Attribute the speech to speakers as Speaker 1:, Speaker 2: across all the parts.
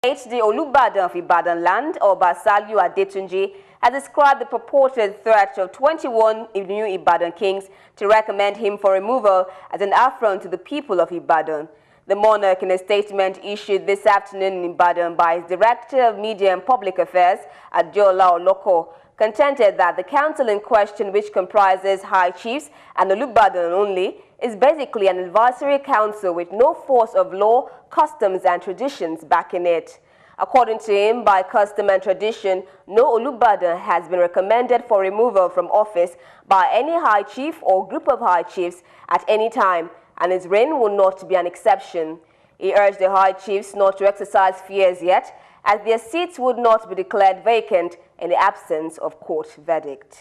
Speaker 1: The Olubadan of Ibadan land, Obasaliu Adetunji, has described the purported threat of 21 new Ibadan kings to recommend him for removal as an affront to the people of Ibadan. The monarch, in a statement issued this afternoon in Ibadan by his Director of Media and Public Affairs, Adeola Oloko, contended that the council in question, which comprises high chiefs and Olubadan only, is basically an advisory council with no force of law, customs and traditions backing it. According to him, by custom and tradition, no Olubadan has been recommended for removal from office by any high chief or group of high chiefs at any time, and his reign will not be an exception. He urged the high chiefs not to exercise fears yet, as their seats would not be declared vacant in the absence of court verdict.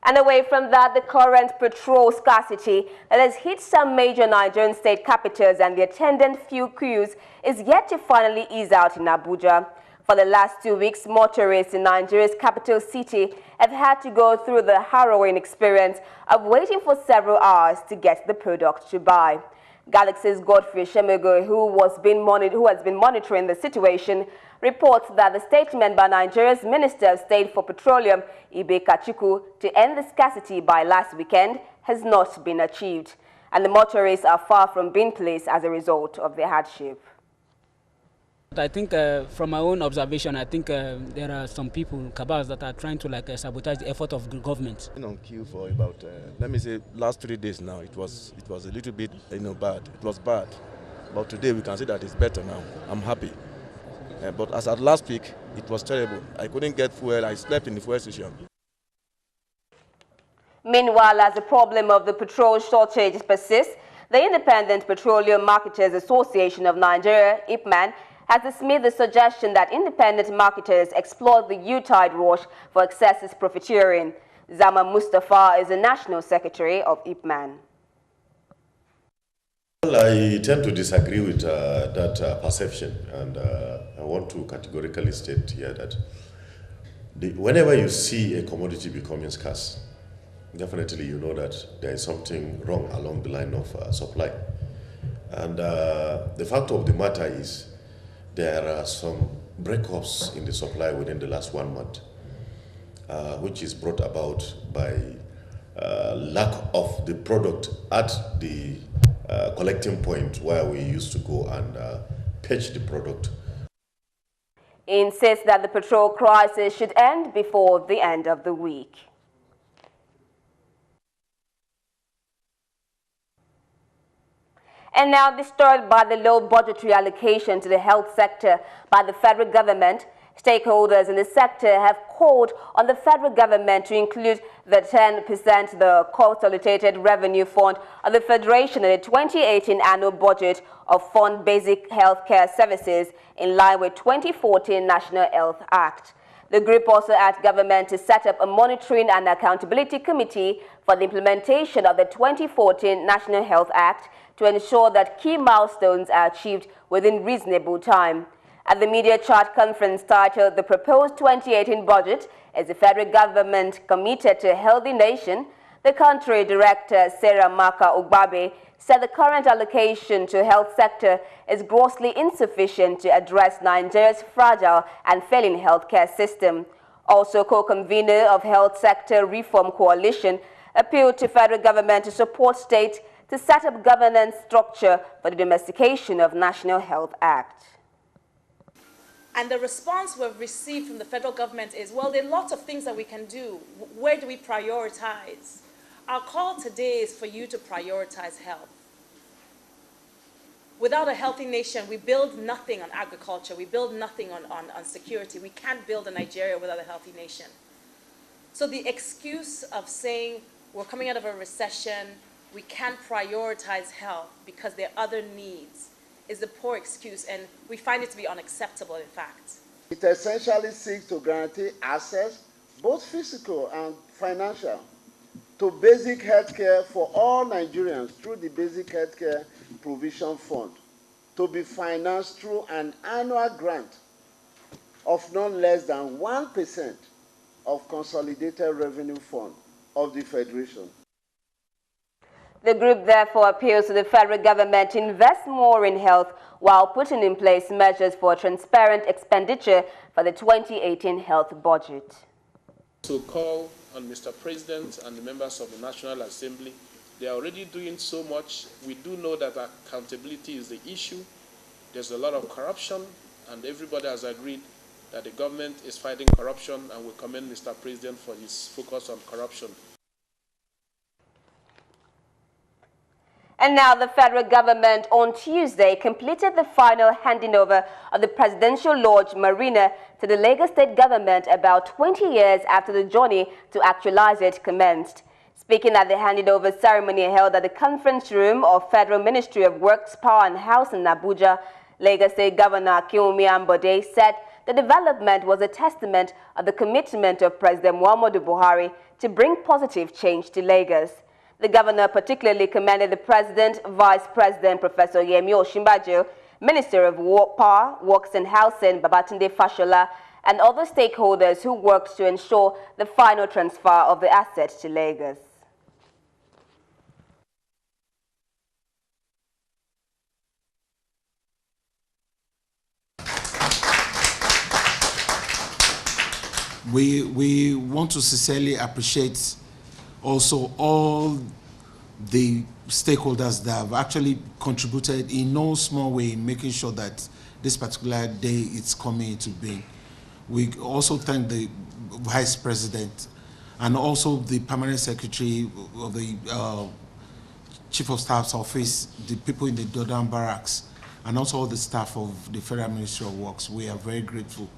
Speaker 1: And away from that, the current petrol scarcity that has hit some major Nigerian state capitals and the attendant fuel queues is yet to finally ease out in Abuja. For the last 2 weeks, motorists in Nigeria's capital city have had to go through the harrowing experience of waiting for several hours to get the product to buy. Galaxy's Godfrey Shemego, who has been monitoring the situation, reports that the statement by Nigeria's Minister of State for Petroleum, Ibe Kachuku, to end the scarcity by last weekend has not been achieved, and the motorists are far from being pleased as a result of the hardship.
Speaker 2: I think from my own observation, I think there are some people, cabals, that are trying to sabotage the effort of the government.
Speaker 3: Been on queue for about, let me say, last 3 days now. It was a little bit, bad. It was bad, but today we can see that it's better now. I'm happy. But as at last week, it was terrible. I couldn't get fuel. I slept in the fuel station.
Speaker 1: Meanwhile, as the problem of the petrol shortage persists, the Independent Petroleum Marketers Association of Nigeria, IPMAN, has dismissed the suggestion that independent marketers exploit the U-tide rush for excessive profiteering. Zama Mustafa is the National Secretary of IPMAN.
Speaker 4: Well, I tend to disagree with that perception, and I want to categorically state here that whenever you see a commodity becoming scarce, definitely you know that there is something wrong along the line of supply. And the fact of the matter is there are some breakups in the supply within the last 1 month, which is brought about by lack of the product at the collecting point where we used to go and pitch the product.
Speaker 1: He insists that the petrol crisis should end before the end of the week. And now, disturbed by the low budgetary allocation to the health sector by the federal government, stakeholders in the sector have called on the federal government to include the 10% the consolidated revenue fund of the Federation in the 2018 annual budget of Fund Basic Healthcare Services in line with 2014 National Health Act. The group also asked government to set up a monitoring and accountability committee for the implementation of the 2014 National Health Act to ensure that key milestones are achieved within reasonable time. At the media chart conference titled "The Proposed 2018 Budget is the Federal Government Committed to a Healthy Nation," the country director Sarah Maka Ogbabe said the current allocation to health sector is grossly insufficient to address Nigeria's fragile and failing healthcare system. Also, co-convener of Health Sector Reform Coalition appealed to federal government to support states to set up governance structure for the domestication of National Health Act.
Speaker 5: And the response we've received from the federal government is, well, there are lots of things that we can do. Where do we prioritize? Our call today is for you to prioritize health. Without a healthy nation, we build nothing on agriculture. We build nothing on security. We can't build a Nigeria without a healthy nation. So the excuse of saying we're coming out of a recession, we can't prioritize health because there are other needs is a poor excuse, and we find it to be unacceptable, in fact.
Speaker 6: It essentially seeks to guarantee access, both physical and financial, to basic health care for all Nigerians through the Basic Healthcare Provision Fund, to be financed through an annual grant of not less than 1% of Consolidated Revenue Fund of the Federation.
Speaker 1: The group therefore appeals to the federal government to invest more in health while putting in place measures for transparent expenditure for the 2018 health budget.
Speaker 7: To call on Mr. President and the members of the National Assembly. They are already doing so much. We do know that accountability is the issue. There's a lot of corruption, and everybody has agreed that the government is fighting corruption, and we commend Mr. President for his focus on corruption.
Speaker 1: And now the federal government on Tuesday completed the final handing over of the Presidential Lodge Marina to the Lagos State government about 20 years after the journey to actualize it commenced. Speaking at the handing over ceremony held at the conference room of Federal Ministry of Works, Power and Housing in Abuja, Lagos State Governor Akinwumi Ambode said the development was a testament of the commitment of President Muhammadu Buhari to bring positive change to Lagos. The governor particularly commended the President, Vice President Professor Yemi Osinbajo, Minister of Power, Works and Housing Babatunde Fashola, and other stakeholders who worked to ensure the final transfer of the asset to Lagos.
Speaker 8: We want to sincerely appreciate also all the stakeholders that have actually contributed in no small way in making sure that this particular day is coming into being. We also thank the Vice President and also the Permanent Secretary of the Chief of Staff's office, the people in the Dodan Barracks, and also all the staff of the Federal Ministry of Works. We are very grateful.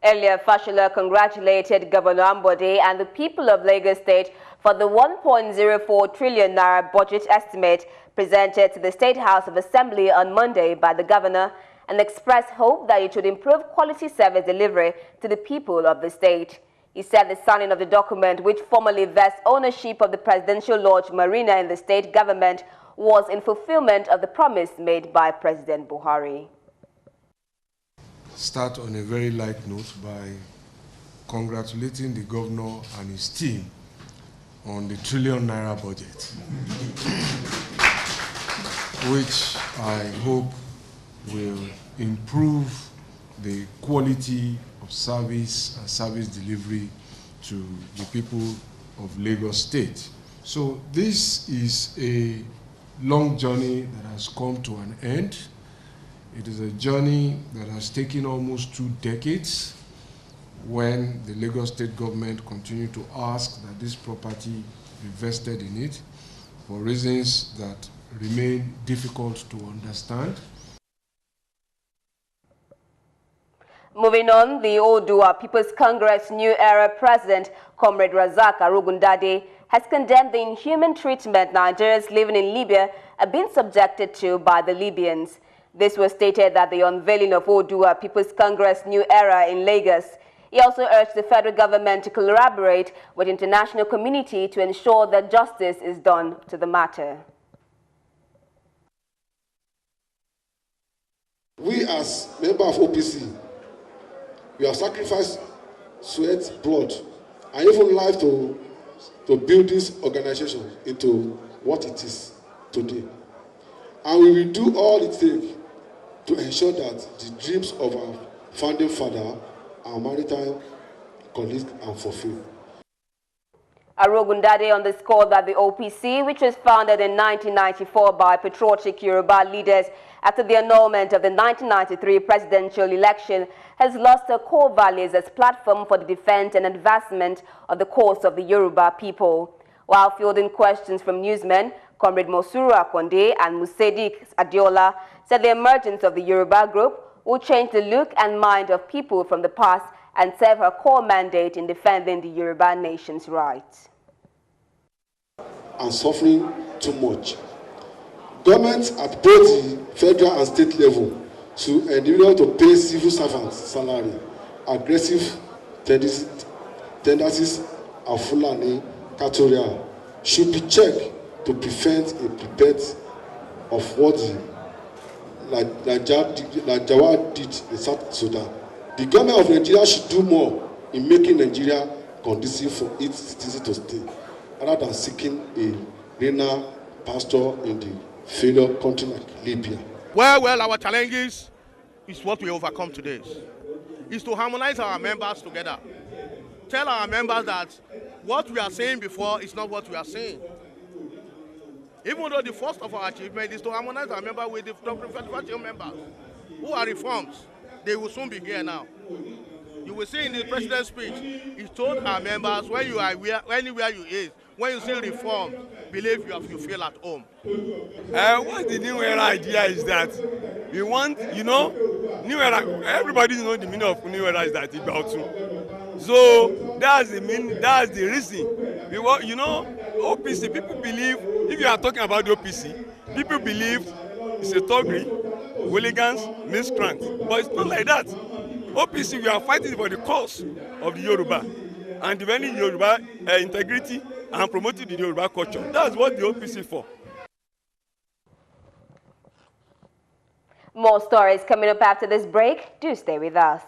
Speaker 1: Earlier, Fashola congratulated Governor Ambode and the people of Lagos State for the 1.04 trillion naira budget estimate presented to the State House of Assembly on Monday by the governor and expressed hope that it would improve quality service delivery to the people of the state. He said the signing of the document, which formally vests ownership of the Presidential Lodge Marina in the state government, was in fulfillment of the promise made by President Buhari.
Speaker 9: Start on a very light note by congratulating the governor and his team on the trillion naira budget, which I hope will improve the quality of service and service delivery to the people of Lagos State. So this is a long journey that has come to an end. It is a journey that has taken almost 2 decades when the Lagos State government continued to ask that this property be vested in it for reasons that remain difficult to understand.
Speaker 1: Moving on, the Oodua People's Congress New Era President, Comrade Razak Arugundade, has condemned the inhuman treatment Nigerians living in Libya are being subjected to by the Libyans. This was stated at the unveiling of Oodua People's Congress New Era in Lagos. He also urged the federal government to collaborate with the international community to ensure that justice is done to the matter.
Speaker 10: We as members of OPC, we have sacrificed sweat, blood, and even life to build this organization into what it is today. And we will do all it takes to ensure that the dreams of our founding father, our maritime colleagues, are fulfilled.
Speaker 1: Arugundade underscored that the OPC, which was founded in 1994 by patriotic Yoruba leaders after the annulment of the 1993 presidential election, has lost her core values as platform for the defense and advancement of the cause of the Yoruba people. While fielding questions from newsmen, Comrade Mosuru Akonde and Musedik Adiola said the emergence of the Yoruba group will change the look and mind of people from the past and serve her core mandate in defending the Yoruba nation's rights.
Speaker 10: And suffering too much. Governments at both the federal and state level should endeavor to pay civil servants salary. Aggressive tendencies of Fulani Katoria should be checked to prevent a repeat of what Najawad did in South Sudan. The government of Nigeria should do more in making Nigeria conducive for its citizens to stay, rather than seeking a reigner pastor in the failure country like Libya.
Speaker 11: Well, our challenges is what we overcome today. Is to harmonize our members together. Tell our members that what we are saying before is not what we are saying. Even though the first of our achievement is to harmonize our members with the top members who are reforms. They will soon be here now. You will see in the president's speech, he told our members, when you are anywhere you is, when you see reform, believe you feel at home.
Speaker 12: What the new era idea is that we want, new era, everybody knows the meaning of new era is that it's about two. So that's the reason. We want, OPC, people believe, if you are talking about the OPC, people believe it's a thuggery, hooligans, miscreants. But it's not like that. OPC, we are fighting for the cause of the Yoruba and defending Yoruba integrity and promoting the Yoruba culture. That's what the OPC is for.
Speaker 1: More stories coming up after this break. Do stay with us.